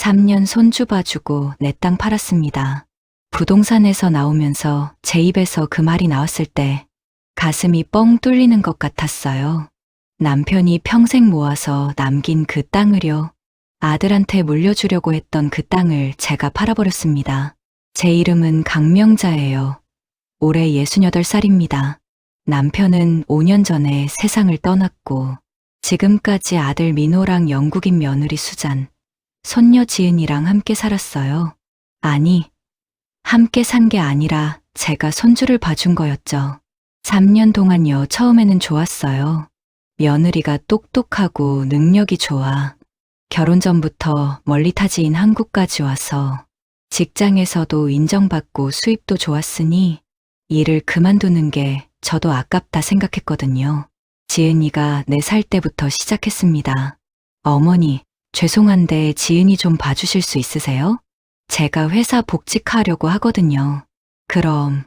3년 손주 봐주고 내 땅 팔았습니다. 부동산에서 나오면서 제 입에서 그 말이 나왔을 때 가슴이 뻥 뚫리는 것 같았어요. 남편이 평생 모아서 남긴 그 땅을요. 아들한테 물려주려고 했던 그 땅을 제가 팔아버렸습니다. 제 이름은 강명자예요. 올해 68살입니다. 남편은 5년 전에 세상을 떠났고 지금까지 아들 민호랑 영국인 며느리 수잔, 손녀 지은이랑 함께 살았어요. 아니, 함께 산 게 아니라 제가 손주를 봐준 거였죠. 3년 동안요, 처음에는 좋았어요. 며느리가 똑똑하고 능력이 좋아. 결혼 전부터 멀리 타지인 한국까지 와서 직장에서도 인정받고 수입도 좋았으니 일을 그만두는 게 저도 아깝다 생각했거든요. 지은이가 4살 때부터 시작했습니다. 어머니, 죄송한데 지은이 좀 봐주실 수 있으세요? 제가 회사 복직하려고 하거든요. 그럼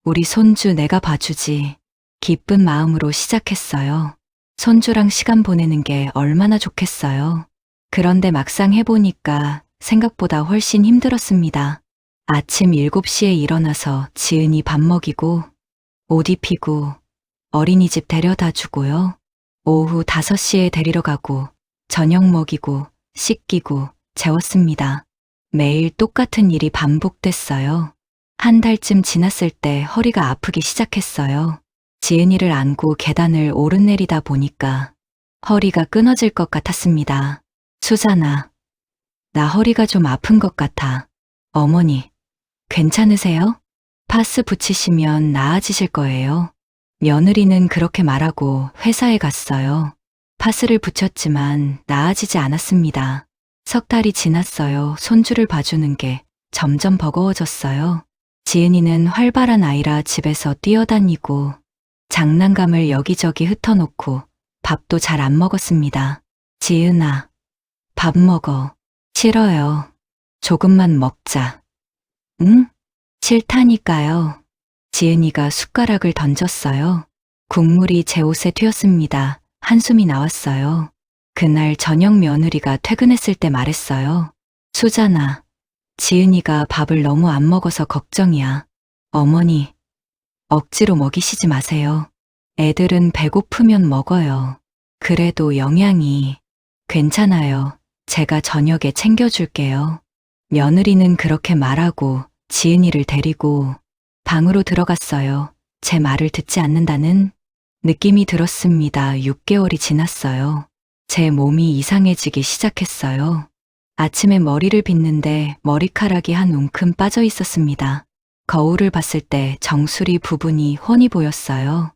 우리 손주 내가 봐주지. 기쁜 마음으로 시작했어요. 손주랑 시간 보내는 게 얼마나 좋겠어요. 그런데 막상 해보니까 생각보다 훨씬 힘들었습니다. 아침 7시에 일어나서 지은이 밥 먹이고 옷 입히고 어린이집 데려다 주고요. 오후 5시에 데리러 가고 저녁 먹이고 씻기고 재웠습니다. 매일 똑같은 일이 반복됐어요. 한 달쯤 지났을 때 허리가 아프기 시작했어요. 지은이를 안고 계단을 오르내리다 보니까 허리가 끊어질 것 같았습니다. 수잔아, 나 허리가 좀 아픈 것 같아. 어머니, 괜찮으세요? 파스 붙이시면 나아지실 거예요. 며느리는 그렇게 말하고 회사에 갔어요. 파스를 붙였지만 나아지지 않았습니다. 석 달이 지났어요. 손주를 봐주는 게 점점 버거워졌어요. 지은이는 활발한 아이라 집에서 뛰어다니고 장난감을 여기저기 흩어놓고 밥도 잘 안 먹었습니다. 지은아, 밥 먹어. 싫어요. 조금만 먹자. 응? 싫다니까요. 지은이가 숟가락을 던졌어요. 국물이 제 옷에 튀었습니다. 한숨이 나왔어요. 그날 저녁 며느리가 퇴근했을 때 말했어요. 수잔아, 지은이가 밥을 너무 안 먹어서 걱정이야. 어머니, 억지로 먹이시지 마세요. 애들은 배고프면 먹어요. 그래도 영양이 괜찮아요. 제가 저녁에 챙겨줄게요. 며느리는 그렇게 말하고 지은이를 데리고 방으로 들어갔어요. 제 말을 듣지 않는다는 느낌이 들었습니다. 6개월이 지났어요. 제 몸이 이상해지기 시작했어요. 아침에 머리를 빗는데 머리카락이 한 움큼 빠져 있었습니다. 거울을 봤을 때 정수리 부분이 훤히 보였어요.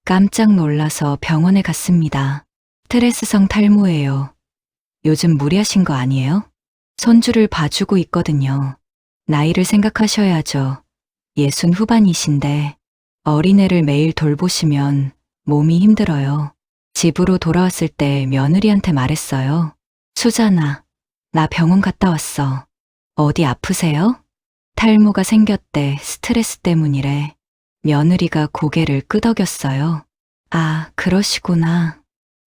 깜짝 놀라서 병원에 갔습니다. 스트레스성 탈모예요. 요즘 무리하신 거 아니에요? 손주를 봐주고 있거든요. 나이를 생각하셔야죠. 60 후반이신데 어린애를 매일 돌보시면 몸이 힘들어요. 집으로 돌아왔을 때 며느리한테 말했어요. 수잔아, 나 병원 갔다 왔어. 어디 아프세요? 탈모가 생겼대. 스트레스 때문이래. 며느리가 고개를 끄덕였어요. 아, 그러시구나.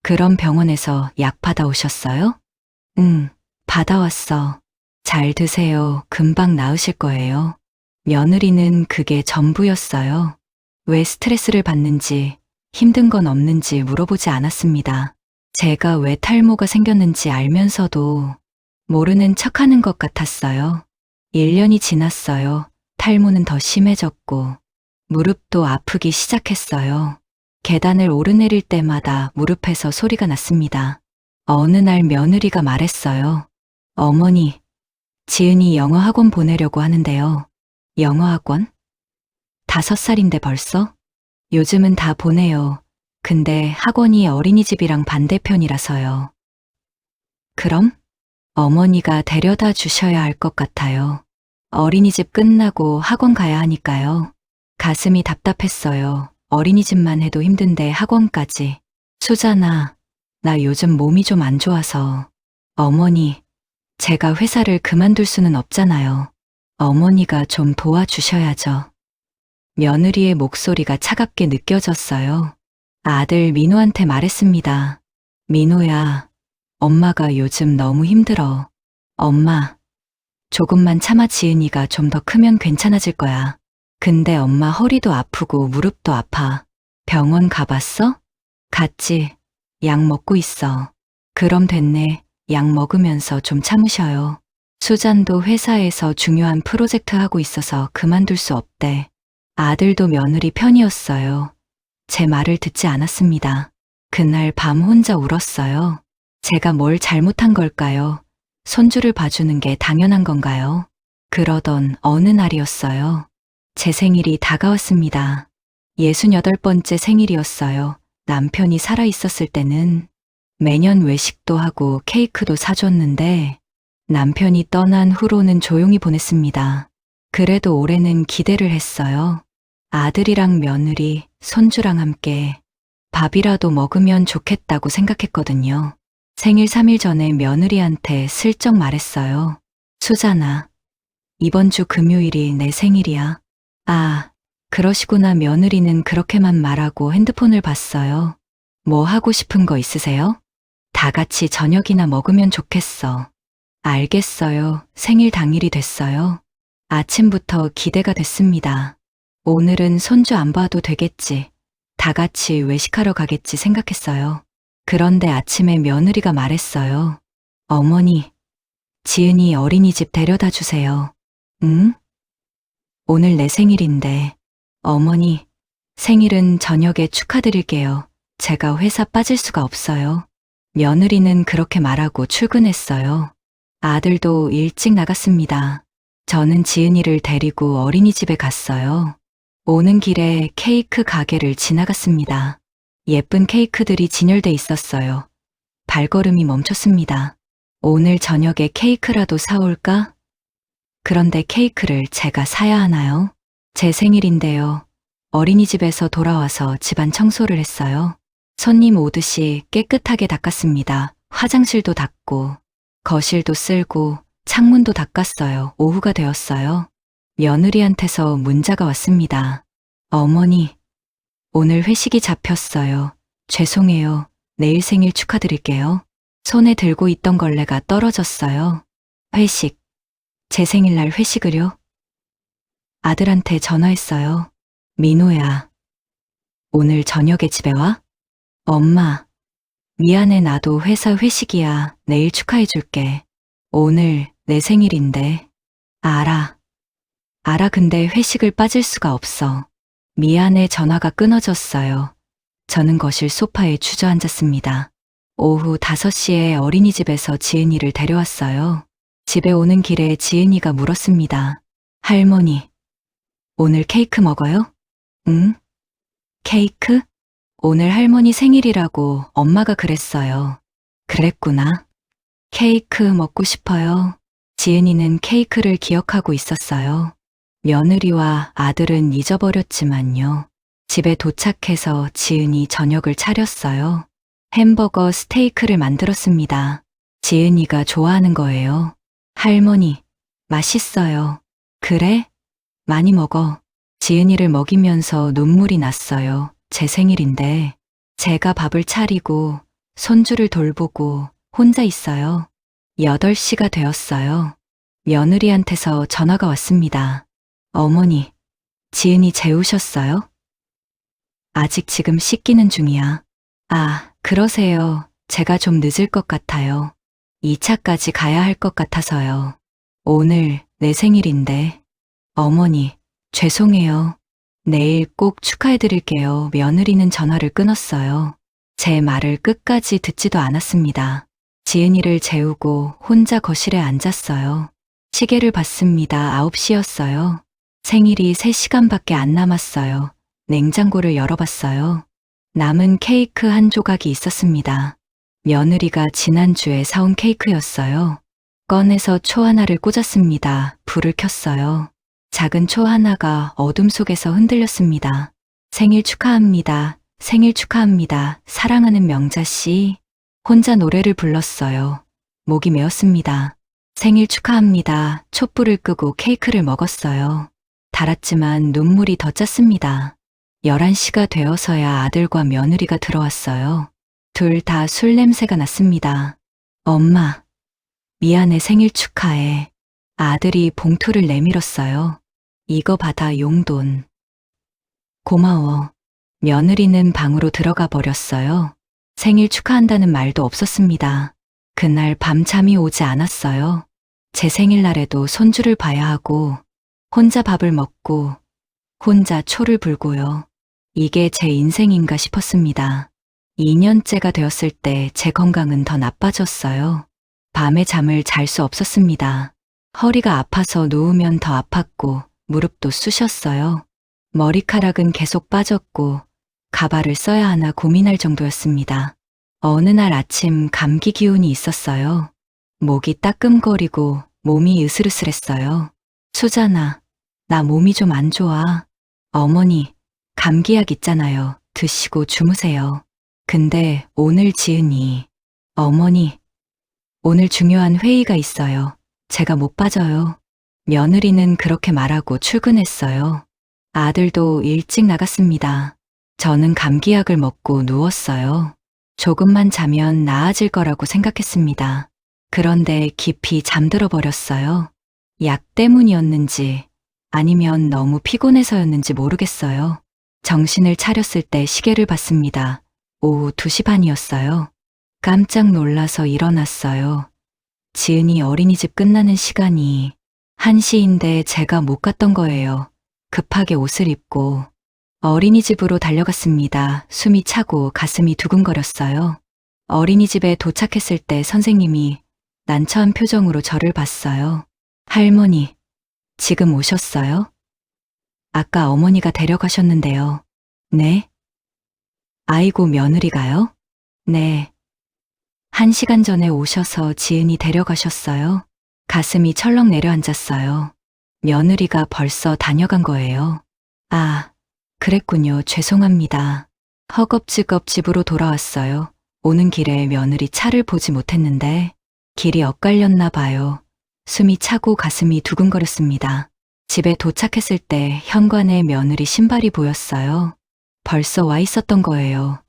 그럼 병원에서 약 받아오셨어요? 응, 받아왔어. 잘 드세요. 금방 나으실 거예요. 며느리는 그게 전부였어요. 왜 스트레스를 받는지, 힘든 건 없는지 물어보지 않았습니다. 제가 왜 탈모가 생겼는지 알면서도 모르는 척하는 것 같았어요. 1년이 지났어요. 탈모는 더 심해졌고 무릎도 아프기 시작했어요. 계단을 오르내릴 때마다 무릎에서 소리가 났습니다. 어느 날 며느리가 말했어요. 어머니, 지은이 영어 학원 보내려고 하는데요. 영어 학원? 5살인데 벌써? 요즘은 다 보내요. 근데 학원이 어린이집이랑 반대편이라서요. 그럼? 어머니가 데려다 주셔야 할 것 같아요. 어린이집 끝나고 학원 가야 하니까요. 가슴이 답답했어요. 어린이집만 해도 힘든데 학원까지. 수잔아, 나 요즘 몸이 좀 안 좋아서. 어머니, 제가 회사를 그만둘 수는 없잖아요. 어머니가 좀 도와주셔야죠. 며느리의 목소리가 차갑게 느껴졌어요. 아들 민호한테 말했습니다. 민호야, 엄마가 요즘 너무 힘들어. 엄마, 조금만 참아. 지은이가 좀 더 크면 괜찮아질 거야. 근데 엄마 허리도 아프고 무릎도 아파. 병원 가봤어? 갔지. 약 먹고 있어. 그럼 됐네. 약 먹으면서 좀 참으셔요. 수잔도 회사에서 중요한 프로젝트 하고 있어서 그만둘 수 없대. 아들도 며느리 편이었어요. 제 말을 듣지 않았습니다. 그날 밤 혼자 울었어요. 제가 뭘 잘못한 걸까요? 손주를 봐주는 게 당연한 건가요? 그러던 어느 날이었어요. 제 생일이 다가왔습니다. 68번째 생일이었어요. 남편이 살아있었을 때는 매년 외식도 하고 케이크도 사줬는데 남편이 떠난 후로는 조용히 보냈습니다. 그래도 올해는 기대를 했어요. 아들이랑 며느리, 손주랑 함께 밥이라도 먹으면 좋겠다고 생각했거든요. 생일 3일 전에 며느리한테 슬쩍 말했어요. 수잔아, 이번 주 금요일이 내 생일이야. 아, 그러시구나. 며느리는 그렇게만 말하고 핸드폰을 봤어요. 뭐 하고 싶은 거 있으세요? 다 같이 저녁이나 먹으면 좋겠어. 알겠어요. 생일 당일이 됐어요. 아침부터 기대가 됐습니다. 오늘은 손주 안 봐도 되겠지. 다 같이 외식하러 가겠지 생각했어요. 그런데 아침에 며느리가 말했어요. 어머니, 지은이 어린이집 데려다 주세요. 응? 오늘 내 생일인데. 어머니, 생일은 저녁에 축하드릴게요. 제가 회사 빠질 수가 없어요. 며느리는 그렇게 말하고 출근했어요. 아들도 일찍 나갔습니다. 저는 지은이를 데리고 어린이집에 갔어요. 오는 길에 케이크 가게를 지나갔습니다. 예쁜 케이크들이 진열돼 있었어요. 발걸음이 멈췄습니다. 오늘 저녁에 케이크라도 사올까? 그런데 케이크를 제가 사야 하나요? 제 생일인데요. 어린이집에서 돌아와서 집안 청소를 했어요. 손님 오듯이 깨끗하게 닦았습니다. 화장실도 닦고, 거실도 쓸고, 창문도 닦았어요. 오후가 되었어요. 며느리한테서 문자가 왔습니다. 어머니, 오늘 회식이 잡혔어요. 죄송해요. 내일 생일 축하드릴게요. 손에 들고 있던 걸레가 떨어졌어요. 회식. 제 생일날 회식을요? 아들한테 전화했어요. 민호야, 오늘 저녁에 집에 와? 엄마, 미안해. 나도 회사 회식이야. 내일 축하해줄게. 오늘 내 생일인데. 알아. 근데 회식을 빠질 수가 없어. 미안해. 전화가 끊어졌어요. 저는 거실 소파에 주저앉았습니다. 오후 5시에 어린이집에서 지은이를 데려왔어요. 집에 오는 길에 지은이가 물었습니다. 할머니, 오늘 케이크 먹어요? 응? 케이크? 오늘 할머니 생일이라고 엄마가 그랬어요. 그랬구나. 케이크 먹고 싶어요. 지은이는 케이크를 기억하고 있었어요. 며느리와 아들은 잊어버렸지만요. 집에 도착해서 지은이 저녁을 차렸어요. 햄버거 스테이크를 만들었습니다. 지은이가 좋아하는 거예요. 할머니, 맛있어요. 그래? 많이 먹어. 지은이를 먹이면서 눈물이 났어요. 제 생일인데 제가 밥을 차리고 손주를 돌보고 혼자 있어요. 8시가 되었어요. 며느리한테서 전화가 왔습니다. 어머니, 지은이 재우셨어요? 아직 지금 씻기는 중이야. 아, 그러세요. 제가 좀 늦을 것 같아요. 2차까지 가야 할 것 같아서요. 오늘 내 생일인데. 어머니, 죄송해요. 내일 꼭 축하해드릴게요. 며느리는 전화를 끊었어요. 제 말을 끝까지 듣지도 않았습니다. 지은이를 재우고 혼자 거실에 앉았어요. 시계를 봤습니다. 9시였어요. 생일이 3시간밖에 안 남았어요. 냉장고를 열어봤어요. 남은 케이크 한 조각이 있었습니다. 며느리가 지난주에 사온 케이크였어요. 꺼내서 초 하나를 꽂았습니다. 불을 켰어요. 작은 초 하나가 어둠 속에서 흔들렸습니다. 생일 축하합니다. 생일 축하합니다. 사랑하는 명자씨. 혼자 노래를 불렀어요. 목이 메었습니다. 생일 축하합니다. 촛불을 끄고 케이크를 먹었어요. 달았지만 눈물이 더 짰습니다. 11시가 되어서야 아들과 며느리가 들어왔어요. 둘 다 술 냄새가 났습니다. 엄마, 미안해 생일 축하해. 아들이 봉투를 내밀었어요. 이거 받아 용돈. 고마워. 며느리는 방으로 들어가 버렸어요. 생일 축하한다는 말도 없었습니다. 그날 밤 잠이 오지 않았어요. 제 생일날에도 손주를 봐야 하고, 혼자 밥을 먹고, 혼자 초를 불고요. 이게 제 인생인가 싶었습니다. 2년째가 되었을 때 제 건강은 더 나빠졌어요. 밤에 잠을 잘 수 없었습니다. 허리가 아파서 누우면 더 아팠고, 무릎도 쑤셨어요. 머리카락은 계속 빠졌고, 가발을 써야 하나 고민할 정도였습니다. 어느 날 아침 감기 기운이 있었어요. 목이 따끔거리고 몸이 으슬으슬했어요. 수잔아, 나 몸이 좀 안 좋아. 어머니, 감기약 있잖아요. 드시고 주무세요. 근데 오늘 지은이, 어머니, 오늘 중요한 회의가 있어요. 제가 못 빠져요. 며느리는 그렇게 말하고 출근했어요. 아들도 일찍 나갔습니다. 저는 감기약을 먹고 누웠어요. 조금만 자면 나아질 거라고 생각했습니다. 그런데 깊이 잠들어 버렸어요. 약 때문이었는지 아니면 너무 피곤해서였는지 모르겠어요. 정신을 차렸을 때 시계를 봤습니다. 오후 2시 반이었어요. 깜짝 놀라서 일어났어요. 지은이 어린이집 끝나는 시간이 1시인데 제가 못 갔던 거예요. 급하게 옷을 입고 어린이집으로 달려갔습니다. 숨이 차고 가슴이 두근거렸어요. 어린이집에 도착했을 때 선생님이 난처한 표정으로 저를 봤어요. 할머니, 지금 오셨어요? 아까 어머니가 데려가셨는데요. 네? 아이고, 며느리가요? 네. 1시간 전에 오셔서 지은이 데려가셨어요. 가슴이 철렁 내려앉았어요. 며느리가 벌써 다녀간 거예요. 아, 그랬군요. 죄송합니다. 허겁지겁 집으로 돌아왔어요. 오는 길에 며느리 차를 보지 못했는데 길이 엇갈렸나 봐요. 숨이 차고 가슴이 두근거렸습니다. 집에 도착했을 때 현관에 며느리 신발이 보였어요. 벌써 와 있었던 거예요.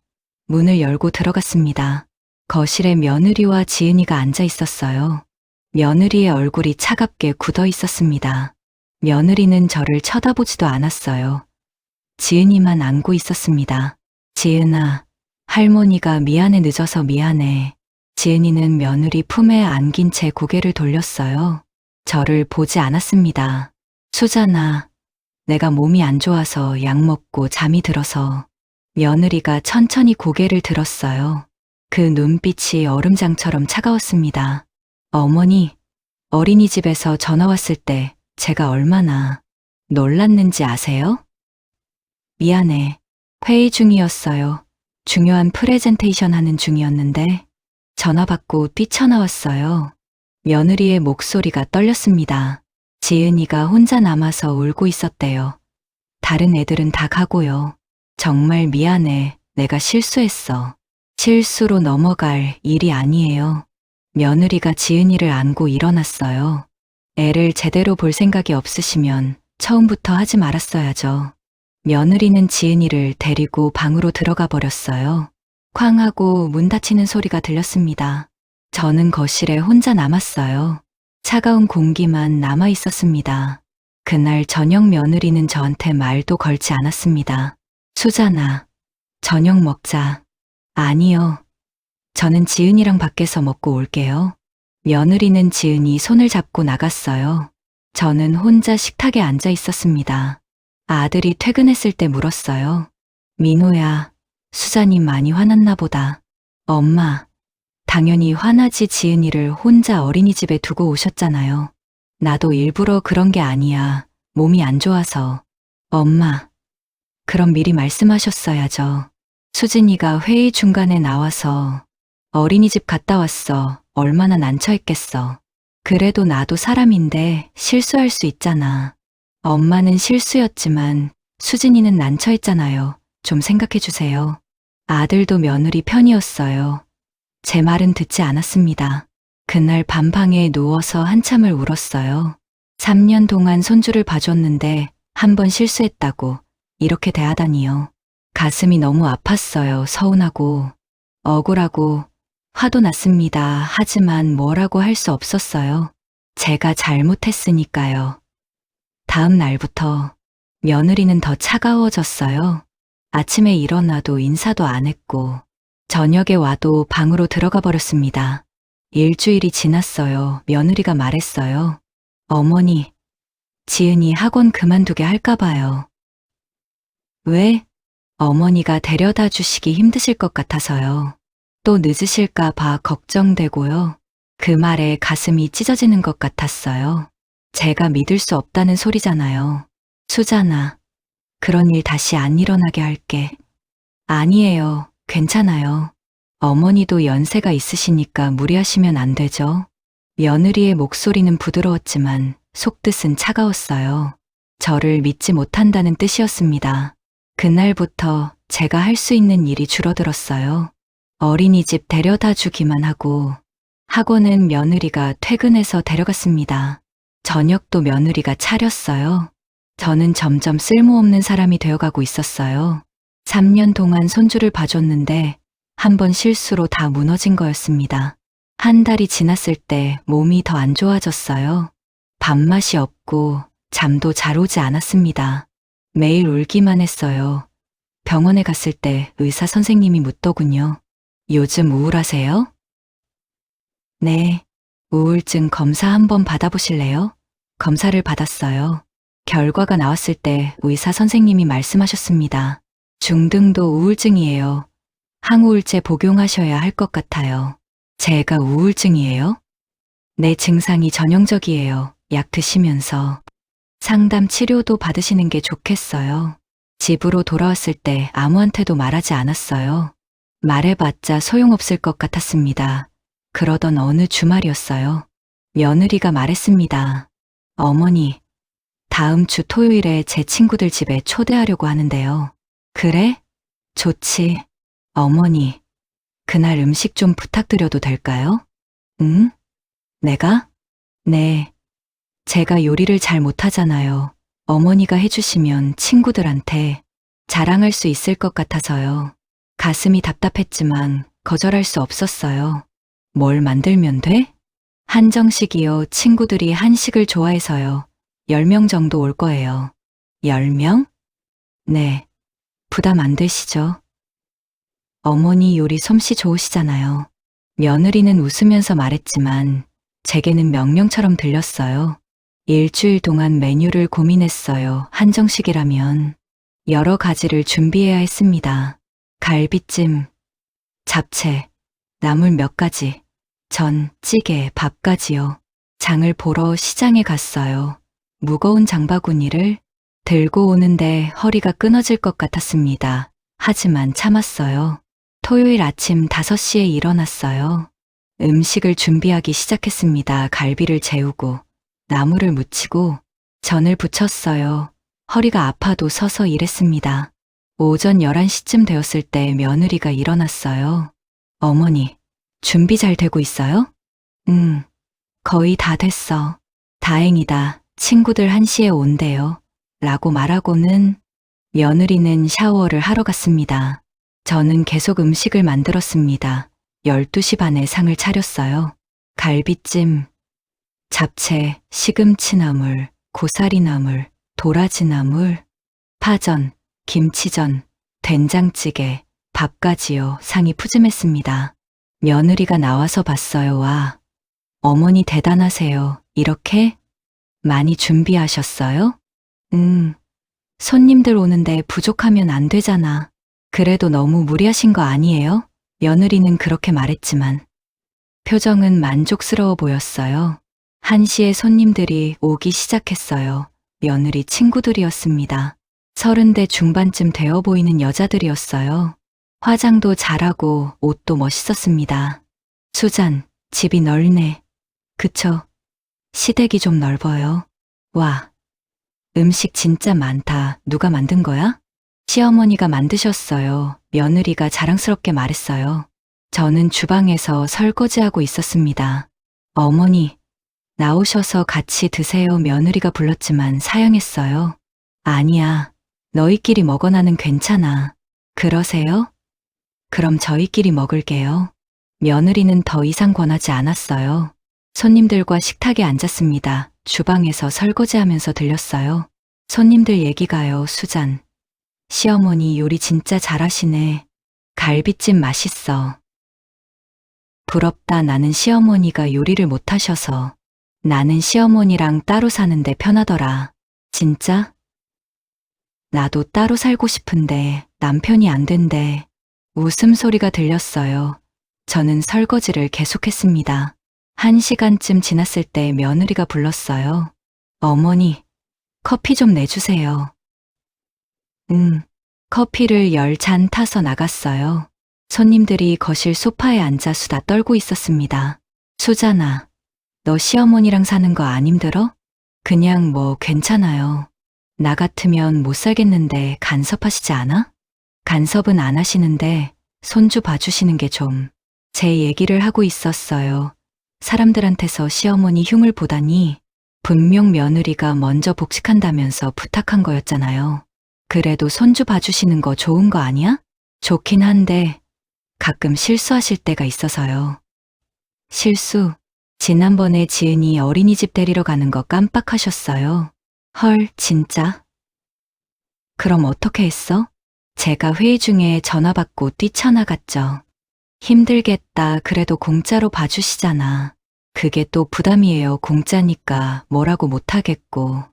문을 열고 들어갔습니다. 거실에 며느리와 지은이가 앉아 있었어요. 며느리의 얼굴이 차갑게 굳어 있었습니다. 며느리는 저를 쳐다보지도 않았어요. 지은이만 안고 있었습니다. 지은아, 할머니가 미안해 늦어서 미안해. 지은이는 며느리 품에 안긴 채 고개를 돌렸어요. 저를 보지 않았습니다. 수잔아, 내가 몸이 안 좋아서 약 먹고 잠이 들어서. 며느리가 천천히 고개를 들었어요. 그 눈빛이 얼음장처럼 차가웠습니다. 어머니, 어린이집에서 전화 왔을 때 제가 얼마나 놀랐는지 아세요? 미안해. 회의 중이었어요. 중요한 프레젠테이션 하는 중이었는데 전화 받고 뛰쳐나왔어요. 며느리의 목소리가 떨렸습니다. 지은이가 혼자 남아서 울고 있었대요. 다른 애들은 다 가고요. 정말 미안해. 내가 실수했어. 실수로 넘어갈 일이 아니에요. 며느리가 지은이를 안고 일어났어요. 애를 제대로 볼 생각이 없으시면 처음부터 하지 말았어야죠. 며느리는 지은이를 데리고 방으로 들어가 버렸어요. 쾅 하고 문 닫히는 소리가 들렸습니다. 저는 거실에 혼자 남았어요. 차가운 공기만 남아 있었습니다. 그날 저녁 며느리는 저한테 말도 걸지 않았습니다. 수잔아, 저녁 먹자. 아니요. 저는 지은이랑 밖에서 먹고 올게요. 며느리는 지은이 손을 잡고 나갔어요. 저는 혼자 식탁에 앉아 있었습니다. 아들이 퇴근했을 때 물었어요. 민호야, 수잔이 많이 화났나 보다. 엄마, 당연히 화나지. 지은이를 혼자 어린이집에 두고 오셨잖아요. 나도 일부러 그런 게 아니야. 몸이 안 좋아서. 엄마, 그럼 미리 말씀하셨어야죠. 수진이가 회의 중간에 나와서 어린이집 갔다 왔어. 얼마나 난처했겠어. 그래도 나도 사람인데 실수할 수 있잖아. 엄마는 실수였지만 수진이는 난처했잖아요. 좀 생각해 주세요. 아들도 며느리 편이었어요. 제 말은 듣지 않았습니다. 그날 밤방에 누워서 한참을 울었어요. 3년 동안 손주를 봐줬는데 한 번 실수했다고 이렇게 대하다니요. 가슴이 너무 아팠어요. 서운하고 억울하고 화도 났습니다. 하지만 뭐라고 할 수 없었어요. 제가 잘못했으니까요. 다음 날부터 며느리는 더 차가워졌어요. 아침에 일어나도 인사도 안 했고, 저녁에 와도 방으로 들어가 버렸습니다. 일주일이 지났어요. 며느리가 말했어요. 어머니, 지은이 학원 그만두게 할까 봐요. 왜? 어머니가 데려다 주시기 힘드실 것 같아서요. 또 늦으실까 봐 걱정되고요. 그 말에 가슴이 찢어지는 것 같았어요. 제가 믿을 수 없다는 소리잖아요. 수잔아, 그런 일 다시 안 일어나게 할게. 아니에요. 괜찮아요. 어머니도 연세가 있으시니까 무리하시면 안 되죠. 며느리의 목소리는 부드러웠지만 속뜻은 차가웠어요. 저를 믿지 못한다는 뜻이었습니다. 그날부터 제가 할 수 있는 일이 줄어들었어요. 어린이집 데려다 주기만 하고 학원은 며느리가 퇴근해서 데려갔습니다. 저녁도 며느리가 차렸어요. 저는 점점 쓸모없는 사람이 되어가고 있었어요. 3년 동안 손주를 봐줬는데 한 번 실수로 다 무너진 거였습니다. 한 달이 지났을 때 몸이 더 안 좋아졌어요. 밥맛이 없고 잠도 잘 오지 않았습니다. 매일 울기만 했어요. 병원에 갔을 때 의사 선생님이 묻더군요. 요즘 우울하세요? 네. 우울증 검사 한번 받아보실래요? 검사를 받았어요. 결과가 나왔을 때 의사 선생님이 말씀하셨습니다. 중등도 우울증이에요. 항우울제 복용하셔야 할 것 같아요. 제가 우울증이에요? 내 증상이 전형적이에요. 약 드시면서. 상담 치료도 받으시는 게 좋겠어요. 집으로 돌아왔을 때 아무한테도 말하지 않았어요. 말해봤자 소용없을 것 같았습니다. 그러던 어느 주말이었어요. 며느리가 말했습니다. 어머니, 다음 주 토요일에 제 친구들 집에 초대하려고 하는데요. 그래? 좋지. 어머니, 그날 음식 좀 부탁드려도 될까요? 응? 내가? 네. 제가 요리를 잘 못하잖아요. 어머니가 해주시면 친구들한테 자랑할 수 있을 것 같아서요. 가슴이 답답했지만 거절할 수 없었어요. 뭘 만들면 돼? 한정식이요. 친구들이 한식을 좋아해서요. 10명 정도 올 거예요. 10명? 네. 부담 안 되시죠? 어머니 요리 솜씨 좋으시잖아요. 며느리는 웃으면서 말했지만 제게는 명령처럼 들렸어요. 일주일 동안 메뉴를 고민했어요. 한정식이라면 여러 가지를 준비해야 했습니다. 갈비찜, 잡채, 나물 몇 가지, 전, 찌개, 밥까지요. 장을 보러 시장에 갔어요. 무거운 장바구니를 들고 오는데 허리가 끊어질 것 같았습니다. 하지만 참았어요. 토요일 아침 5시에 일어났어요. 음식을 준비하기 시작했습니다. 갈비를 재우고 나물을 무치고 전을 부쳤어요. 허리가 아파도 서서 일했습니다. 오전 11시쯤 되었을 때 며느리가 일어났어요. 어머니, 준비 잘 되고 있어요? 거의 다 됐어. 다행이다. 친구들 1시에 온대요. 라고 말하고는 며느리는 샤워를 하러 갔습니다. 저는 계속 음식을 만들었습니다. 12시 반에 상을 차렸어요. 갈비찜, 잡채, 시금치나물, 고사리나물, 도라지나물, 파전, 김치전, 된장찌개, 밥까지요. 상이 푸짐했습니다. 며느리가 나와서 봤어요. 와, 어머니 대단하세요. 이렇게 많이 준비하셨어요? 손님들 오는데 부족하면 안 되잖아. 그래도 너무 무리하신 거 아니에요? 며느리는 그렇게 말했지만 표정은 만족스러워 보였어요. 1시에 손님들이 오기 시작했어요. 며느리 친구들이었습니다. 30대 중반쯤 되어 보이는 여자들이었어요. 화장도 잘하고 옷도 멋있었습니다. 수잔, 집이 넓네. 그쵸? 시댁이 좀 넓어요. 와, 음식 진짜 많다. 누가 만든 거야? 시어머니가 만드셨어요. 며느리가 자랑스럽게 말했어요. 저는 주방에서 설거지하고 있었습니다. 어머니, 나오셔서 같이 드세요. 며느리가 불렀지만 사양했어요. 아니야, 너희끼리 먹어. 나는 괜찮아. 그러세요? 그럼 저희끼리 먹을게요. 며느리는 더 이상 권하지 않았어요. 손님들과 식탁에 앉았습니다. 주방에서 설거지하면서 들렸어요. 손님들 얘기가요, 수잔. 시어머니 요리 진짜 잘하시네. 갈비찜 맛있어. 부럽다. 나는 시어머니가 요리를 못하셔서. 나는 시어머니랑 따로 사는데 편하더라. 진짜? 나도 따로 살고 싶은데 남편이 안 된대. 웃음소리가 들렸어요. 저는 설거지를 계속했습니다. 1시간쯤 지났을 때 며느리가 불렀어요. 어머니, 커피 좀 내주세요. 커피를 10잔 타서 나갔어요. 손님들이 거실 소파에 앉아 수다 떨고 있었습니다. 수잔아, 너 시어머니랑 사는 거 안 힘들어? 그냥 뭐 괜찮아요. 나 같으면 못 살겠는데 간섭하시지 않아? 간섭은 안 하시는데 손주 봐주시는 게 좀. 제 얘기를 하고 있었어요. 사람들한테서 시어머니 흉을 보다니 분명 며느리가 먼저 복직한다면서 부탁한 거였잖아요. 그래도 손주 봐주시는 거 좋은 거 아니야? 좋긴 한데 가끔 실수하실 때가 있어서요. 실수? 지난번에 지은이 어린이집 데리러 가는 거 깜빡하셨어요. 헐, 진짜? 그럼 어떻게 했어? 제가 회의 중에 전화 받고 뛰쳐나갔죠. 힘들겠다. 그래도 공짜로 봐주시잖아. 그게 또 부담이에요. 공짜니까 뭐라고 못하겠고.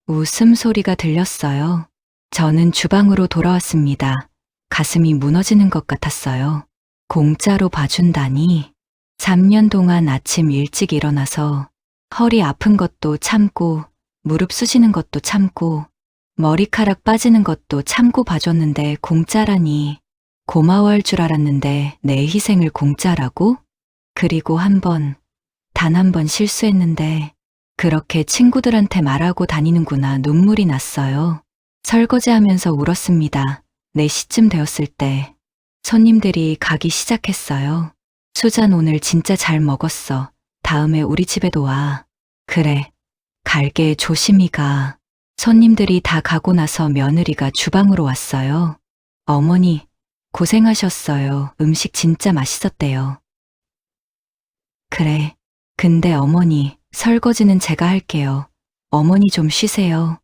웃음소리가 들렸어요. 저는 주방으로 돌아왔습니다. 가슴이 무너지는 것 같았어요. 공짜로 봐준다니. 3년 동안 아침 일찍 일어나서 허리 아픈 것도 참고 무릎 쑤시는 것도 참고 머리카락 빠지는 것도 참고 봐줬는데 공짜라니. 고마워할 줄 알았는데 내 희생을 공짜라고? 그리고 단 한 번 실수했는데 그렇게 친구들한테 말하고 다니는구나. 눈물이 났어요. 설거지하면서 울었습니다. 4시쯤 되었을 때 손님들이 가기 시작했어요. 수잔 오늘 진짜 잘 먹었어. 다음에 우리 집에도 와. 그래. 갈게. 조심히 가. 손님들이 다 가고 나서 며느리가 주방으로 왔어요. 어머니, 고생하셨어요. 음식 진짜 맛있었대요. 그래. 근데 어머니, 설거지는 제가 할게요. 어머니 좀 쉬세요.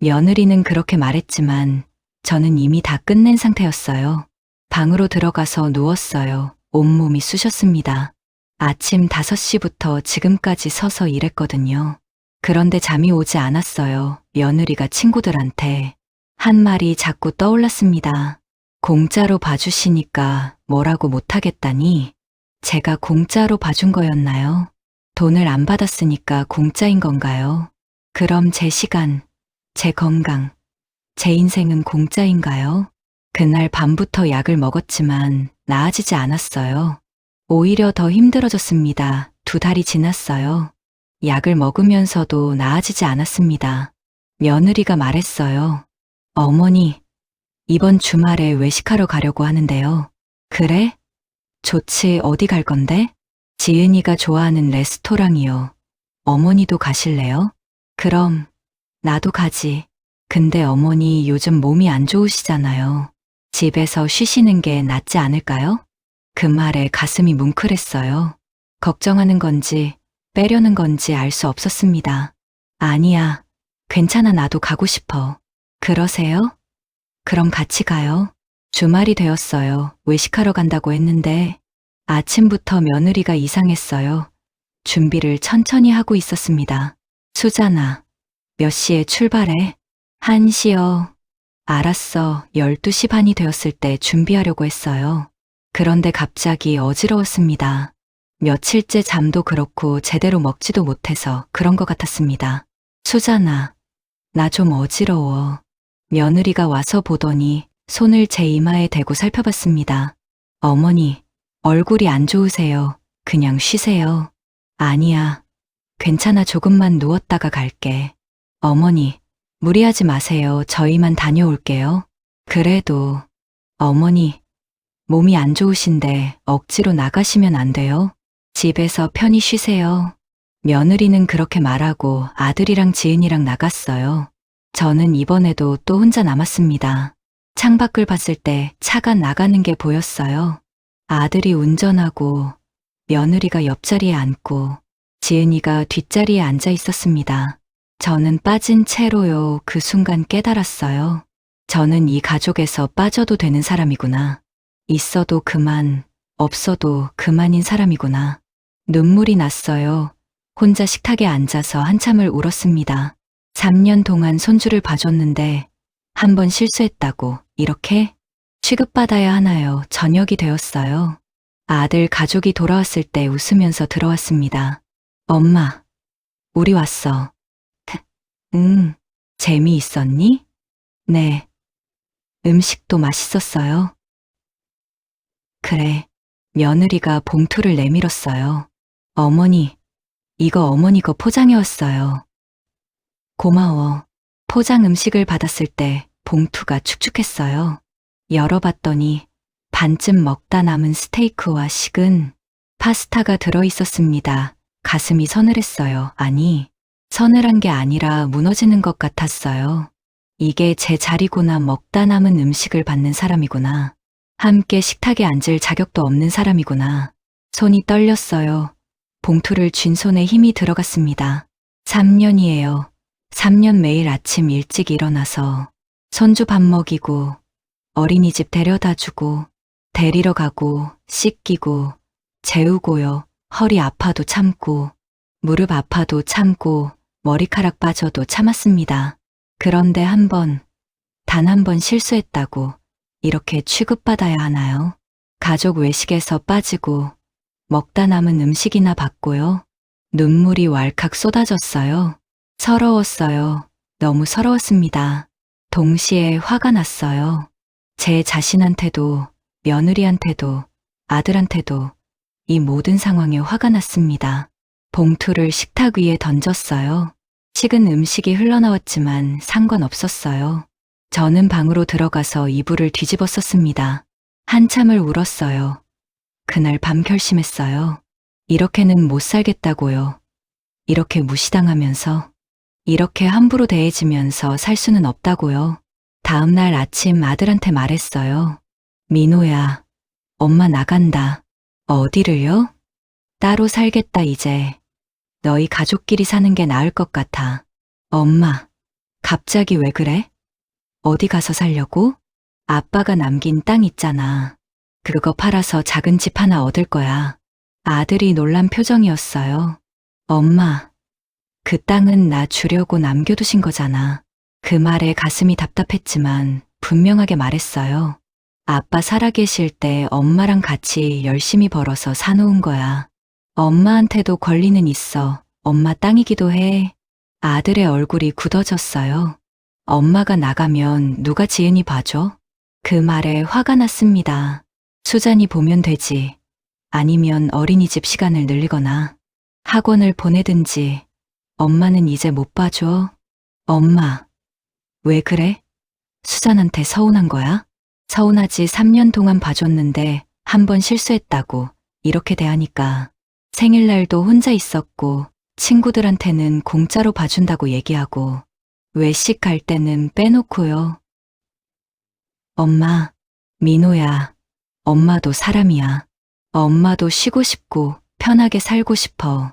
며느리는 그렇게 말했지만 저는 이미 다 끝낸 상태였어요. 방으로 들어가서 누웠어요. 온몸이 쑤셨습니다. 아침 5시부터 지금까지 서서 일했거든요. 그런데 잠이 오지 않았어요. 며느리가 친구들한테 한 말이 자꾸 떠올랐습니다. 공짜로 봐주시니까 뭐라고 못하겠다니. 제가 공짜로 봐준 거였나요? 돈을 안 받았으니까 공짜인 건가요? 그럼 제 시간, 제 건강, 제 인생은 공짜인가요? 그날 밤부터 약을 먹었지만 나아지지 않았어요. 오히려 더 힘들어졌습니다. 2달이 지났어요. 약을 먹으면서도 나아지지 않았습니다. 며느리가 말했어요. 어머니, 이번 주말에 외식하러 가려고 하는데요. 그래? 좋지. 어디 갈 건데? 지은이가 좋아하는 레스토랑이요. 어머니도 가실래요? 그럼 나도 가지. 근데 어머니 요즘 몸이 안 좋으시잖아요. 집에서 쉬시는 게 낫지 않을까요? 그 말에 가슴이 뭉클했어요. 걱정하는 건지 빼려는 건지 알 수 없었습니다. 아니야. 괜찮아. 나도 가고 싶어. 그러세요? 그럼 같이 가요. 주말이 되었어요. 외식하러 간다고 했는데 아침부터 며느리가 이상했어요. 준비를 천천히 하고 있었습니다. 수잔아, 몇 시에 출발해? 1시요. 알았어. 12시 반이 되었을 때 준비하려고 했어요. 그런데 갑자기 어지러웠습니다. 며칠째 잠도 그렇고 제대로 먹지도 못해서 그런 것 같았습니다. 수잔아, 나 좀 어지러워. 며느리가 와서 보더니 손을 제 이마에 대고 살펴봤습니다. 어머니, 얼굴이 안 좋으세요. 그냥 쉬세요. 아니야. 괜찮아. 조금만 누웠다가 갈게. 어머니, 무리하지 마세요. 저희만 다녀올게요. 그래도, 어머니, 몸이 안 좋으신데 억지로 나가시면 안 돼요. 집에서 편히 쉬세요. 며느리는 그렇게 말하고 아들이랑 지은이랑 나갔어요. 저는 이번에도 또 혼자 남았습니다. 창밖을 봤을 때 차가 나가는 게 보였어요. 아들이 운전하고 며느리가 옆자리에 앉고 지은이가 뒷자리에 앉아 있었습니다. 저는 빠진 채로요. 그 순간 깨달았어요. 저는 이 가족에서 빠져도 되는 사람이구나. 있어도 그만, 없어도 그만인 사람이구나. 눈물이 났어요. 혼자 식탁에 앉아서 한참을 울었습니다. 3년 동안 손주를 봐줬는데 한 번 실수했다고 이렇게 취급받아야 하나요? 저녁이 되었어요. 아들 가족이 돌아왔을 때 웃으면서 들어왔습니다. 엄마, 우리 왔어. 응, 재미있었니? 네. 음식도 맛있었어요. 그래. 며느리가 봉투를 내밀었어요. 어머니, 이거 어머니 거 포장해 왔어요. 고마워. 포장 음식을 받았을 때 봉투가 축축했어요. 열어봤더니 반쯤 먹다 남은 스테이크와 식은 파스타가 들어있었습니다. 가슴이 서늘했어요. 아니, 서늘한 게 아니라 무너지는 것 같았어요. 이게 제 자리구나. 먹다 남은 음식을 받는 사람이구나. 함께 식탁에 앉을 자격도 없는 사람이구나. 손이 떨렸어요. 봉투를 쥔 손에 힘이 들어갔습니다. 3년이에요. 3년 매일 아침 일찍 일어나서 손주 밥 먹이고 어린이집 데려다 주고 데리러 가고 씻기고 재우고요. 허리 아파도 참고 무릎 아파도 참고 머리카락 빠져도 참았습니다. 그런데 단 한 번 실수했다고 이렇게 취급받아야 하나요? 가족 외식에서 빠지고 먹다 남은 음식이나 받고요. 눈물이 왈칵 쏟아졌어요. 서러웠어요. 너무 서러웠습니다. 동시에 화가 났어요. 제 자신한테도 며느리한테도 아들한테도 이 모든 상황에 화가 났습니다. 봉투를 식탁 위에 던졌어요. 식은 음식이 흘러나왔지만 상관없었어요. 저는 방으로 들어가서 이불을 뒤집어 썼습니다. 한참을 울었어요. 그날 밤 결심했어요. 이렇게는 못 살겠다고요. 이렇게 무시당하면서, 이렇게 함부로 대해지면서 살 수는 없다고요. 다음 날 아침 아들한테 말했어요. 민호야, 엄마 나간다. 어디를요? 따로 살겠다 이제. 너희 가족끼리 사는 게 나을 것 같아. 엄마, 갑자기 왜 그래? 어디 가서 살려고? 아빠가 남긴 땅 있잖아. 그거 팔아서 작은 집 하나 얻을 거야. 아들이 놀란 표정이었어요. 엄마, 그 땅은 나 주려고 남겨두신 거잖아. 그 말에 가슴이 답답했지만 분명하게 말했어요. 아빠 살아계실 때 엄마랑 같이 열심히 벌어서 사놓은 거야. 엄마한테도 권리는 있어. 엄마 땅이기도 해. 아들의 얼굴이 굳어졌어요. 엄마가 나가면 누가 지은이 봐줘? 그 말에 화가 났습니다. 수잔이 보면 되지. 아니면 어린이집 시간을 늘리거나 학원을 보내든지. 엄마는 이제 못 봐줘. 엄마, 왜 그래? 수잔한테 서운한 거야? 서운하지. 3년 동안 봐줬는데 한 번 실수했다고 이렇게 대하니까. 생일날도 혼자 있었고 친구들한테는 공짜로 봐준다고 얘기하고 외식 갈 때는 빼놓고요. 엄마, 민호야, 엄마도 사람이야. 엄마도 쉬고 싶고 편하게 살고 싶어.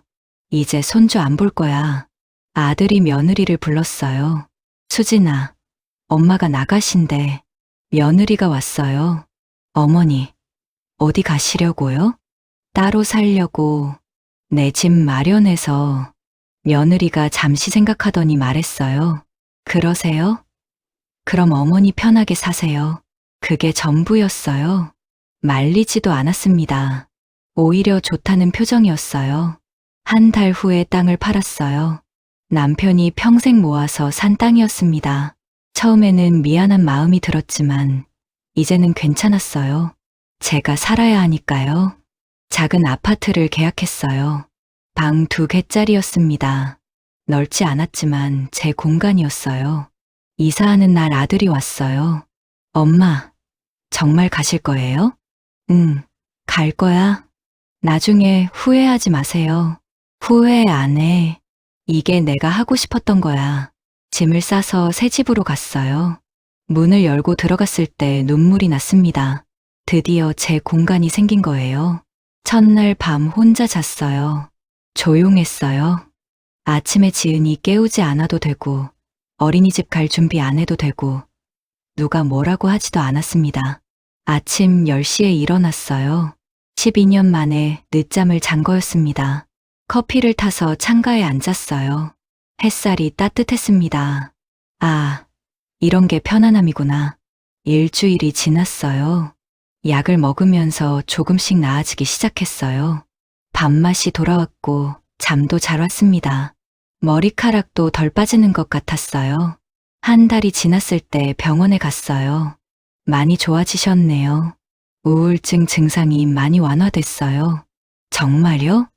이제 손주 안 볼 거야. 아들이 며느리를 불렀어요. 수진아, 엄마가 나가신대. 며느리가 왔어요. 어머니, 어디 가시려고요? 따로 살려고 내 집 마련해서. 며느리가 잠시 생각하더니 말했어요. 그러세요? 그럼 어머니 편하게 사세요. 그게 전부였어요. 말리지도 않았습니다. 오히려 좋다는 표정이었어요. 한 달 후에 땅을 팔았어요. 남편이 평생 모아서 산 땅이었습니다. 처음에는 미안한 마음이 들었지만 이제는 괜찮았어요. 제가 살아야 하니까요. 작은 아파트를 계약했어요. 방 2개짜리였습니다. 넓지 않았지만 제 공간이었어요. 이사하는 날 아들이 왔어요. 엄마, 정말 가실 거예요? 응, 갈 거야. 나중에 후회하지 마세요. 후회 안 해. 이게 내가 하고 싶었던 거야. 짐을 싸서 새 집으로 갔어요. 문을 열고 들어갔을 때 눈물이 났습니다. 드디어 제 공간이 생긴 거예요. 첫날 밤 혼자 잤어요. 조용했어요. 아침에 지은이 깨우지 않아도 되고, 어린이집 갈 준비 안 해도 되고, 누가 뭐라고 하지도 않았습니다. 아침 10시에 일어났어요. 12년 만에 늦잠을 잔 거였습니다. 커피를 타서 창가에 앉았어요. 햇살이 따뜻했습니다. 아, 이런 게 편안함이구나. 일주일이 지났어요. 약을 먹으면서 조금씩 나아지기 시작했어요. 밥맛이 돌아왔고 잠도 잘 왔습니다. 머리카락도 덜 빠지는 것 같았어요. 한 달이 지났을 때 병원에 갔어요. 많이 좋아지셨네요. 우울증 증상이 많이 완화됐어요. 정말요?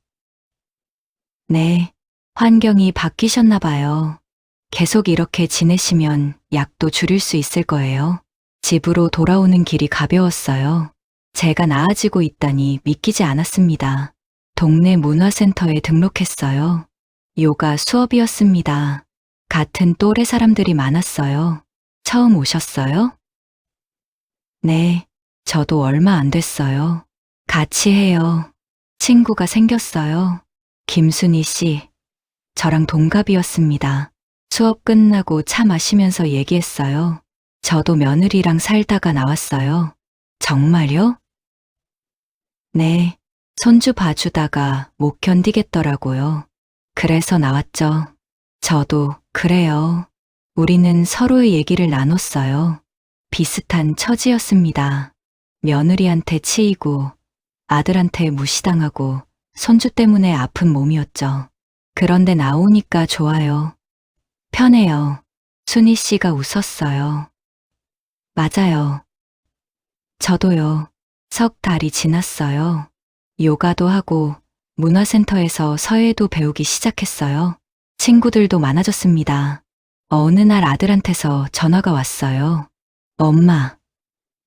네, 환경이 바뀌셨나 봐요. 계속 이렇게 지내시면 약도 줄일 수 있을 거예요. 집으로 돌아오는 길이 가벼웠어요. 제가 나아지고 있다니 믿기지 않았습니다. 동네 문화센터에 등록했어요. 요가 수업이었습니다. 같은 또래 사람들이 많았어요. 처음 오셨어요? 네, 저도 얼마 안 됐어요. 같이 해요. 친구가 생겼어요. 김순희 씨, 저랑 동갑이었습니다. 수업 끝나고 차 마시면서 얘기했어요. 저도 며느리랑 살다가 나왔어요. 정말요? 네, 손주 봐주다가 못 견디겠더라고요. 그래서 나왔죠. 저도 그래요. 우리는 서로의 얘기를 나눴어요. 비슷한 처지였습니다. 며느리한테 치이고 아들한테 무시당하고 손주 때문에 아픈 몸이었죠. 그런데 나오니까 좋아요. 편해요. 순희 씨가 웃었어요. 맞아요. 저도요. 석 달이 지났어요. 요가도 하고 문화센터에서 서예도 배우기 시작했어요. 친구들도 많아졌습니다. 어느 날 아들한테서 전화가 왔어요. 엄마,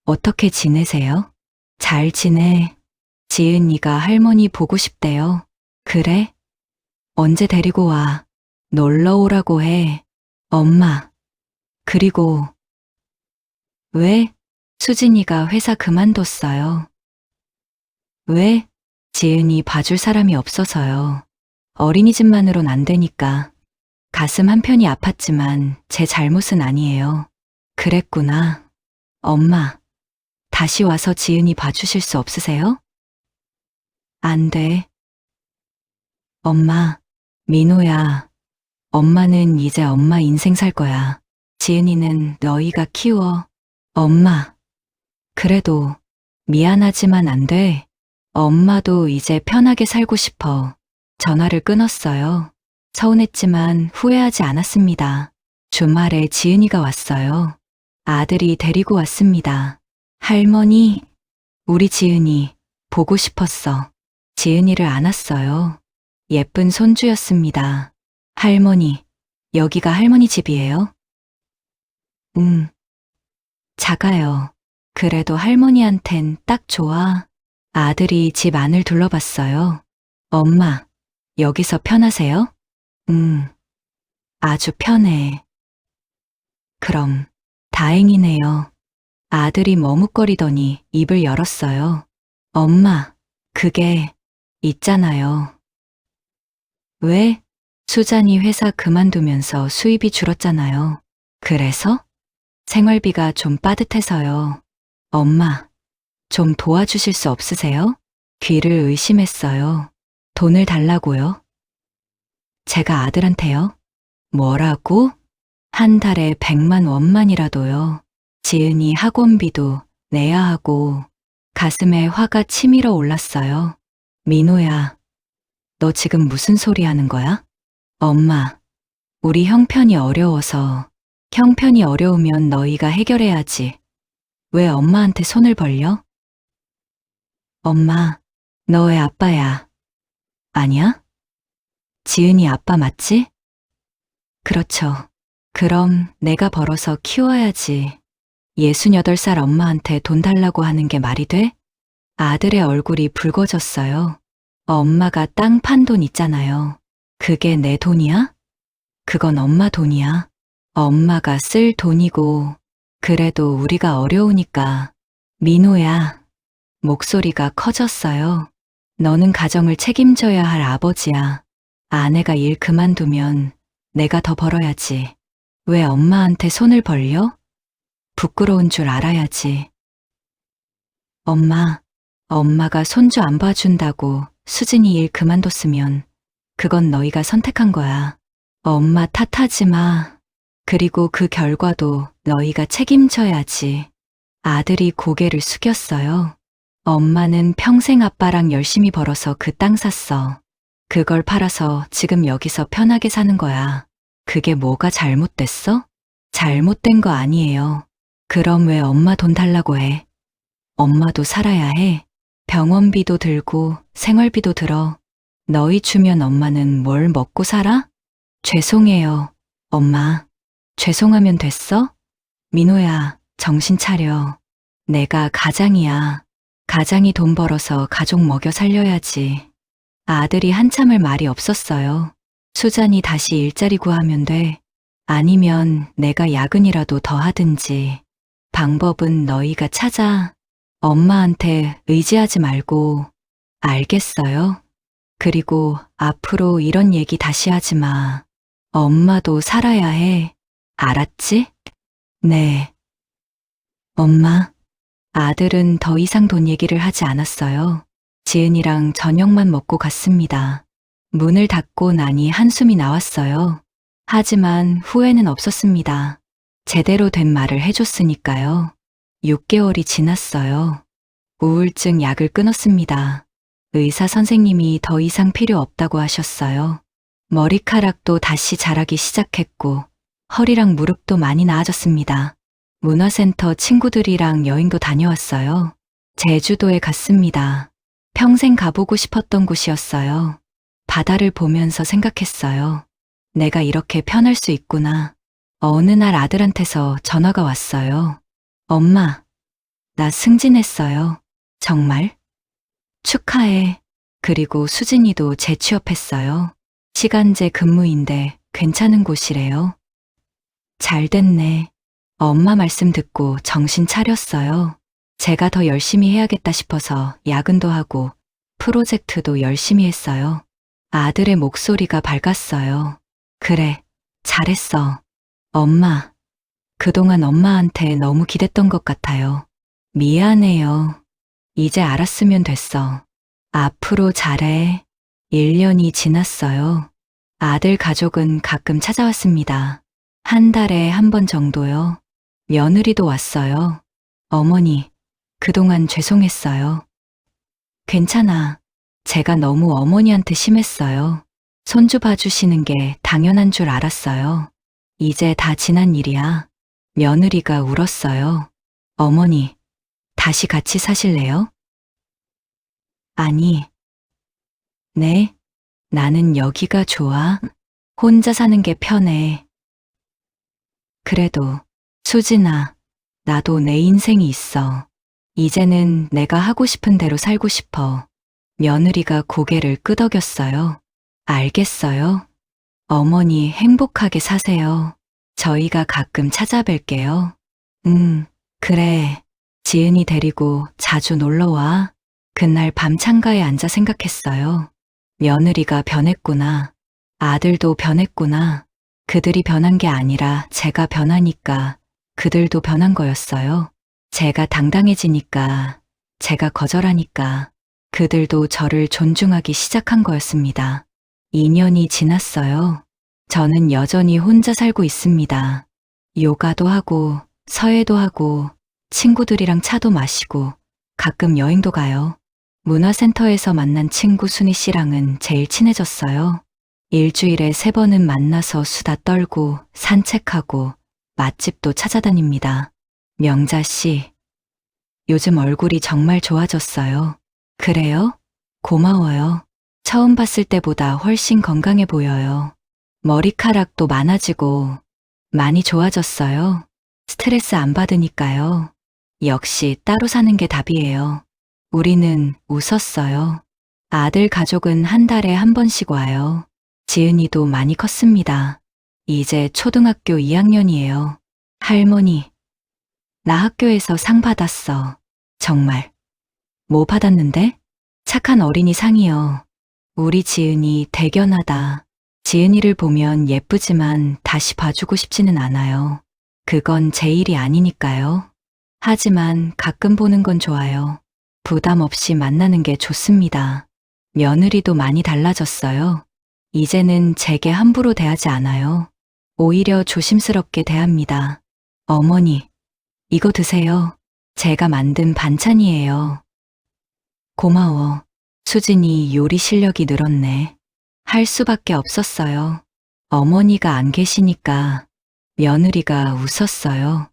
어떻게 지내세요? 잘 지내. 지은이가 할머니 보고 싶대요. 그래? 언제 데리고 와? 놀러 오라고 해. 엄마. 그리고 왜? 수진이가 회사 그만뒀어요. 왜? 지은이 봐줄 사람이 없어서요. 어린이집만으론 안 되니까. 가슴 한편이 아팠지만 제 잘못은 아니에요. 그랬구나. 엄마, 다시 와서 지은이 봐주실 수 없으세요? 안 돼. 엄마, 민호야. 엄마는 이제 엄마 인생 살 거야. 지은이는 너희가 키워. 엄마. 그래도 미안하지만 안 돼. 엄마도 이제 편하게 살고 싶어. 전화를 끊었어요. 서운했지만 후회하지 않았습니다. 주말에 지은이가 왔어요. 아들이 데리고 왔습니다. 할머니, 우리 지은이 보고 싶었어. 지은이를 안았어요. 예쁜 손주였습니다. 할머니, 여기가 할머니 집이에요? 작아요. 그래도 할머니한텐 딱 좋아. 아들이 집 안을 둘러봤어요. 엄마, 여기서 편하세요? 아주 편해. 그럼 다행이네요. 아들이 머뭇거리더니 입을 열었어요. 엄마, 그게 있잖아요. 왜? 수잔이 회사 그만두면서 수입이 줄었잖아요. 그래서? 생활비가 좀 빠듯해서요. 엄마, 좀 도와주실 수 없으세요? 귀를 의심했어요. 돈을 달라고요? 제가 아들한테요? 뭐라고? 한 달에 100만 원만이라도요. 지은이 학원비도 내야 하고 가슴에 화가 치밀어 올랐어요. 민호야, 너 지금 무슨 소리 하는 거야? 엄마, 우리 형편이 어려워서. 형편이 어려우면 너희가 해결해야지. 왜 엄마한테 손을 벌려? 엄마, 너의 아빠야. 아니야? 지은이 아빠 맞지? 그렇죠. 그럼 내가 벌어서 키워야지. 68살 엄마한테 돈 달라고 하는 게 말이 돼? 아들의 얼굴이 붉어졌어요. 엄마가 땅 판 돈 있잖아요. 그게 내 돈이야? 그건 엄마 돈이야. 엄마가 쓸 돈이고, 그래도 우리가 어려우니까. 민호야. 목소리가 커졌어요. 너는 가정을 책임져야 할 아버지야. 아내가 일 그만두면 내가 더 벌어야지. 왜 엄마한테 손을 벌려? 부끄러운 줄 알아야지. 엄마가 손주 안 봐준다고 수진이 일 그만뒀으면 그건 너희가 선택한 거야. 엄마 탓하지 마. 그리고 그 결과도 너희가 책임져야지. 아들이 고개를 숙였어요. 엄마는 평생 아빠랑 열심히 벌어서 그 땅 샀어. 그걸 팔아서 지금 여기서 편하게 사는 거야. 그게 뭐가 잘못됐어? 잘못된 거 아니에요. 그럼 왜 엄마 돈 달라고 해? 엄마도 살아야 해. 병원비도 들고 생활비도 들어. 너희 주면 엄마는 뭘 먹고 살아? 죄송해요, 엄마. 죄송하면 됐어? 민호야, 정신 차려. 내가 가장이야. 가장이 돈 벌어서 가족 먹여 살려야지. 아들이 한참을 말이 없었어요. 수잔이 다시 일자리 구하면 돼. 아니면 내가 야근이라도 더 하든지. 방법은 너희가 찾아. 엄마한테 의지하지 말고. 알겠어요? 그리고 앞으로 이런 얘기 다시 하지 마. 엄마도 살아야 해. 알았지? 네. 엄마. 아들은 더 이상 돈 얘기를 하지 않았어요. 지은이랑 저녁만 먹고 갔습니다. 문을 닫고 나니 한숨이 나왔어요. 하지만 후회는 없었습니다. 제대로 된 말을 해줬으니까요. 6개월이 지났어요. 우울증 약을 끊었습니다. 의사 선생님이 더 이상 필요 없다고 하셨어요. 머리카락도 다시 자라기 시작했고 허리랑 무릎도 많이 나아졌습니다. 문화센터 친구들이랑 여행도 다녀왔어요. 제주도에 갔습니다. 평생 가보고 싶었던 곳이었어요. 바다를 보면서 생각했어요. 내가 이렇게 편할 수 있구나. 어느 날 아들한테서 전화가 왔어요. 엄마, 나 승진했어요. 정말? 축하해. 그리고 수진이도 재취업했어요. 시간제 근무인데 괜찮은 곳이래요. 잘 됐네. 엄마 말씀 듣고 정신 차렸어요. 제가 더 열심히 해야겠다 싶어서 야근도 하고 프로젝트도 열심히 했어요. 아들의 목소리가 밝았어요. 그래, 잘했어. 엄마, 그동안 엄마한테 너무 기댔던 것 같아요. 미안해요. 이제 알았으면 됐어. 앞으로 잘해. 1년이 지났어요. 아들 가족은 가끔 찾아왔습니다. 한 달에 한 번 정도요. 며느리도 왔어요. 어머니, 그동안 죄송했어요. 괜찮아. 제가 너무 어머니한테 심했어요. 손주 봐주시는 게 당연한 줄 알았어요. 이제 다 지난 일이야. 며느리가 울었어요. 어머니, 다시 같이 사실래요? 아니. 네, 나는 여기가 좋아. 혼자 사는 게 편해. 그래도, 수진아, 나도 내 인생이 있어. 이제는 내가 하고 싶은 대로 살고 싶어. 며느리가 고개를 끄덕였어요. 알겠어요. 어머니 행복하게 사세요. 저희가 가끔 찾아뵐게요. 그래. 지은이 데리고 자주 놀러와. 그날 밤 창가에 앉아 생각했어요. 며느리가 변했구나. 아들도 변했구나. 그들이 변한 게 아니라 제가 변하니까 그들도 변한 거였어요. 제가 당당해지니까, 제가 거절하니까 그들도 저를 존중하기 시작한 거였습니다. 2년이 지났어요. 저는 여전히 혼자 살고 있습니다. 요가도 하고, 서예도 하고, 친구들이랑 차도 마시고, 가끔 여행도 가요. 문화센터에서 만난 친구 순희 씨랑은 제일 친해졌어요. 일주일에 3번은 만나서 수다 떨고, 산책하고, 맛집도 찾아다닙니다. 명자 씨, 요즘 얼굴이 정말 좋아졌어요. 그래요? 고마워요. 처음 봤을 때보다 훨씬 건강해 보여요. 머리카락도 많아지고 많이 좋아졌어요. 스트레스 안 받으니까요. 역시 따로 사는 게 답이에요. 우리는 웃었어요. 아들 가족은 한 달에 한 번씩 와요. 지은이도 많이 컸습니다. 이제 초등학교 2학년이에요. 할머니, 나 학교에서 상 받았어. 정말. 뭐 받았는데? 착한 어린이 상이여. 우리 지은이 대견하다. 지은이를 보면 예쁘지만 다시 봐주고 싶지는 않아요. 그건 제 일이 아니니까요. 하지만 가끔 보는 건 좋아요. 부담 없이 만나는 게 좋습니다. 며느리도 많이 달라졌어요. 이제는 제게 함부로 대하지 않아요. 오히려 조심스럽게 대합니다. 어머니, 이거 드세요. 제가 만든 반찬이에요. 고마워. 수진이 요리 실력이 늘었네. 할 수밖에 없었어요. 어머니가 안 계시니까 며느리가 웃었어요.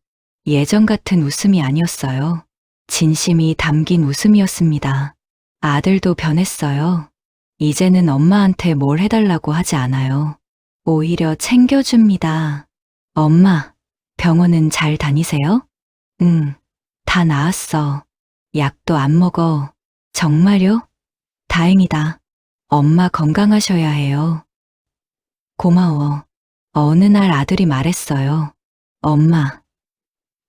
예전 같은 웃음이 아니었어요. 진심이 담긴 웃음이었습니다. 아들도 변했어요. 이제는 엄마한테 뭘 해달라고 하지 않아요. 오히려 챙겨줍니다. 엄마, 병원은 잘 다니세요? 응, 다 나았어. 약도 안 먹어. 정말요? 다행이다. 엄마 건강하셔야 해요. 고마워. 어느 날 아들이 말했어요. 엄마,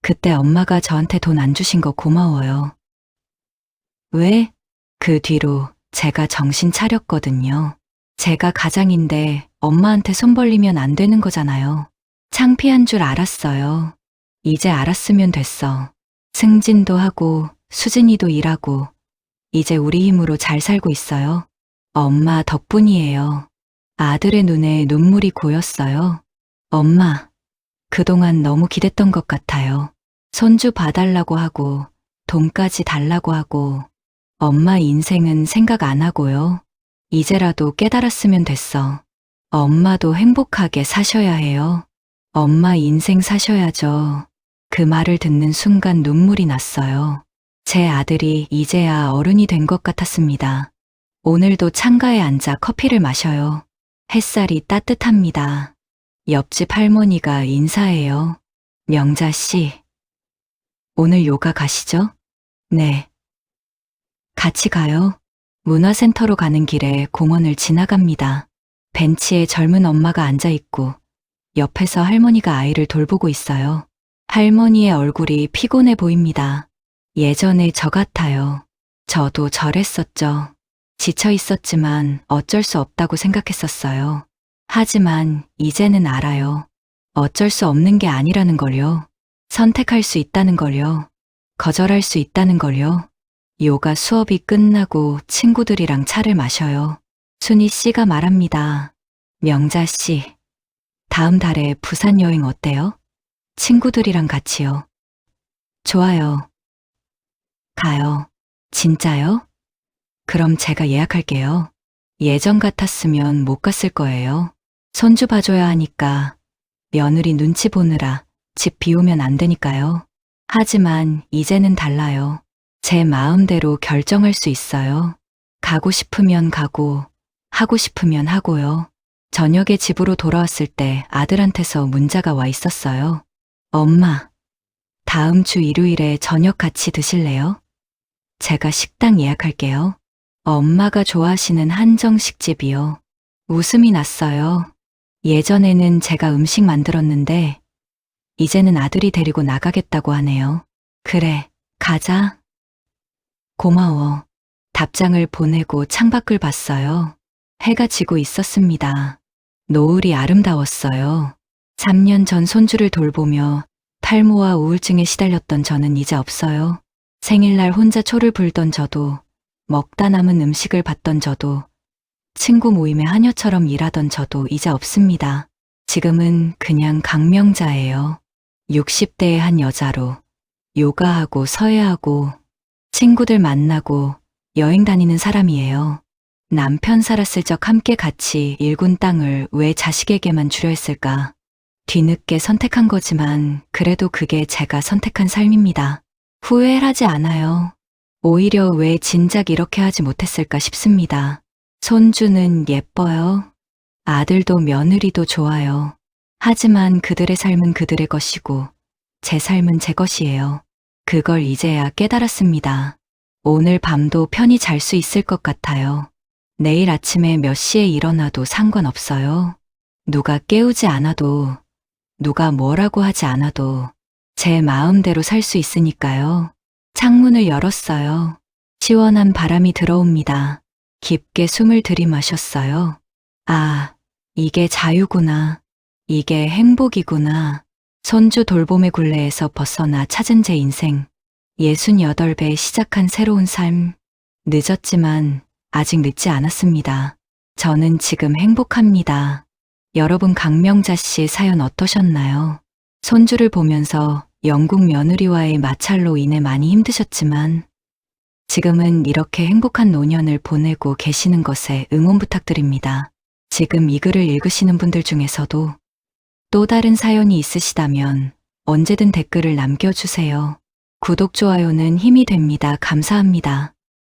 그때 엄마가 저한테 돈 안 주신 거 고마워요. 왜? 그 뒤로 제가 정신 차렸거든요. 제가 가장인데 엄마한테 손 벌리면 안 되는 거잖아요. 창피한 줄 알았어요. 이제 알았으면 됐어. 승진도 하고 수진이도 일하고 이제 우리 힘으로 잘 살고 있어요. 엄마 덕분이에요. 아들의 눈에 눈물이 고였어요. 엄마, 그동안 너무 기댔던 것 같아요. 손주 봐달라고 하고 돈까지 달라고 하고 엄마 인생은 생각 안 하고요. 이제라도 깨달았으면 됐어. 엄마도 행복하게 사셔야 해요. 엄마 인생 사셔야죠. 그 말을 듣는 순간 눈물이 났어요. 제 아들이 이제야 어른이 된 것 같았습니다. 오늘도 창가에 앉아 커피를 마셔요. 햇살이 따뜻합니다. 옆집 할머니가 인사해요. 명자 씨, 오늘 요가 가시죠? 네. 같이 가요. 문화센터로 가는 길에 공원을 지나갑니다. 벤치에 젊은 엄마가 앉아 있고 옆에서 할머니가 아이를 돌보고 있어요. 할머니의 얼굴이 피곤해 보입니다. 예전에 저 같아요. 저도 저랬었죠. 지쳐 있었지만 어쩔 수 없다고 생각했었어요. 하지만 이제는 알아요. 어쩔 수 없는 게 아니라는 걸요. 선택할 수 있다는 걸요. 거절할 수 있다는 걸요. 요가 수업이 끝나고 친구들이랑 차를 마셔요. 순희 씨가 말합니다. 명자 씨, 다음 달에 부산 여행 어때요? 친구들이랑 같이요. 좋아요. 가요. 진짜요? 그럼 제가 예약할게요. 예전 같았으면 못 갔을 거예요. 손주 봐줘야 하니까 며느리 눈치 보느라 집 비우면 안 되니까요. 하지만 이제는 달라요. 제 마음대로 결정할 수 있어요. 가고 싶으면 가고 하고 싶으면 하고요. 저녁에 집으로 돌아왔을 때 아들한테서 문자가 와 있었어요. 엄마, 다음 주 일요일에 저녁 같이 드실래요? 제가 식당 예약할게요. 엄마가 좋아하시는 한정식집이요. 웃음이 났어요. 예전에는 제가 음식 만들었는데 이제는 아들이 데리고 나가겠다고 하네요. 그래, 가자. 고마워. 답장을 보내고 창밖을 봤어요. 해가 지고 있었습니다. 노을이 아름다웠어요. 3년 전 손주를 돌보며 탈모와 우울증에 시달렸던 저는 이제 없어요. 생일날 혼자 초를 불던 저도, 먹다 남은 음식을 받던 저도, 친구 모임에 하녀처럼 일하던 저도 이제 없습니다. 지금은 그냥 강명자예요. 60대의 한 여자로 요가하고 서예하고 친구들 만나고 여행 다니는 사람이에요. 남편 살았을 적 함께 같이 일군 땅을 왜 자식에게만 주려 했을까? 뒤늦게 선택한 거지만 그래도 그게 제가 선택한 삶입니다. 후회하지 않아요. 오히려 왜 진작 이렇게 하지 못했을까 싶습니다. 손주는 예뻐요. 아들도 며느리도 좋아요. 하지만 그들의 삶은 그들의 것이고 제 삶은 제 것이에요. 그걸 이제야 깨달았습니다. 오늘 밤도 편히 잘 수 있을 것 같아요. 내일 아침에 몇 시에 일어나도 상관없어요. 누가 깨우지 않아도, 누가 뭐라고 하지 않아도 제 마음대로 살 수 있으니까요. 창문을 열었어요. 시원한 바람이 들어옵니다. 깊게 숨을 들이마셨어요. 아, 이게 자유구나. 이게 행복이구나. 손주 돌봄의 굴레에서 벗어나 찾은 제 인생. 68배 시작한 새로운 삶. 늦었지만 아직 늦지 않았습니다. 저는 지금 행복합니다. 여러분 강명자 씨 사연 어떠셨나요? 손주를 보면서 영국 며느리와의 마찰로 인해 많이 힘드셨지만 지금은 이렇게 행복한 노년을 보내고 계시는 것에 응원 부탁드립니다. 지금 이 글을 읽으시는 분들 중에서도 또 다른 사연이 있으시다면 언제든 댓글을 남겨주세요. 구독, 좋아요는 힘이 됩니다. 감사합니다.